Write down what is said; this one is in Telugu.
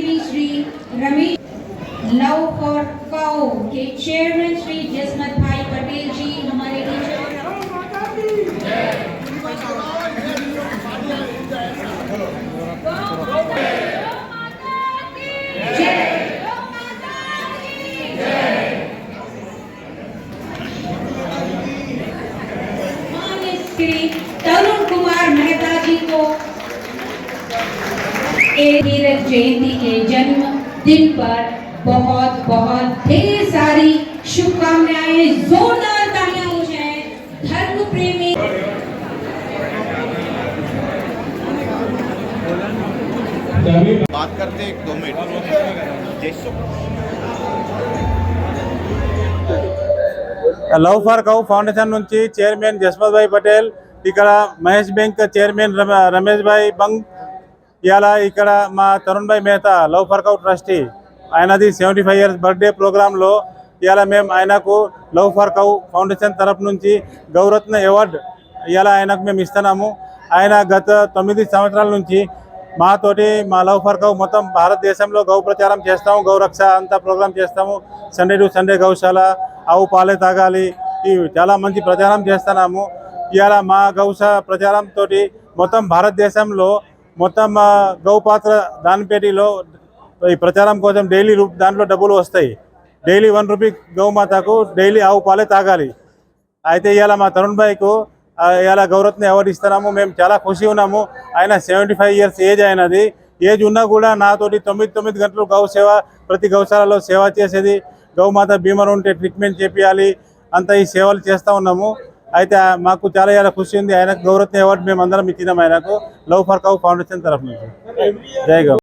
सेवी Shri Ramesh love for cow के चेयरमैन श्री जसमत भाई पटेल जी हमारे टीचर। तरुण कुमार मेहता जी को हीरक जयंती के जन्म दिन पर बहुत बहुत ढेर सारी शुभकामनाएं। जोरदार तालियां हो जाए धर्म प्रेमी। बात करते 1-2 मिनट। లవ్ ఫర్ కౌ ఫౌండేషన్ నుంచి చైర్మన్ జస్మత్ భాయ్ పటేల్, ఇక్కడ మహేష్ బ్యాంక్ చైర్మన్ రమేష్ భాయ్ బంగ్, ఇలా ఇక్కడ మా Tarun bhai Mehta love for cow trustee, ఆయనది 75 ఇయర్స్ బర్త్డే ప్రోగ్రాంలో ఇలా మేము ఆయనకు లవ్ ఫర్ కౌ ఫౌండేషన్ తరఫు నుంచి గౌరత్న అవార్డు ఇలా ఆయనకు మేము ఇస్తున్నాము. ఆయన గత 9 సంవత్సరాల నుంచి మాతోటి మా లవ్ ఫర్ కౌ మొత్తం భారతదేశంలో గౌ ప్రచారం చేస్తాము, గౌరక్ష అంతా ప్రోగ్రాం చేస్తాము. సండే టు సండే గౌశాల, ఆవు పాలే తాగాలి, ఇవి చాలా మంచి ప్రచారం చేస్తున్నాము. ఇవాళ మా గౌశ ప్రచారంతో మొత్తం భారతదేశంలో మొత్తం గౌపాత్ర దానిపేటలో ఈ ప్రచారం కోసం డైలీ దాంట్లో డబ్బులు వస్తాయి. డైలీ 1 రూపీ గౌమాతకు డైలీ ఆవు పాలే తాగాలి. అయితే ఇవాళ మా తరుణ్ భాయ్కు ఇలా గౌరత్న అవార్డు ఇస్తున్నాము. మేము చాలా ఖుషి ఉన్నాము. ఆయన 75 ఇయర్స్ ఏజ్, అయినది ఏజ్ ఉన్నా కూడా నాతోటి 9 గంటలు గౌ సేవ, ప్రతి గౌశాలలో సేవ చేసేది. గౌమాత బీమారు ఉంటే ట్రీట్మెంట్ చేపియాలి, అంతా ఈ సేవలు చేస్తూ ఉన్నాము. అయితే మాకు చాలా ఖుషి ఉంది. ఆయనకు గౌరత్న అవార్డు మేము అందరం ఇచ్చినాము ఆయనకు లవ్ ఫర్ కౌ ఫౌండేషన్ తరఫు నుంచి. జై గౌ.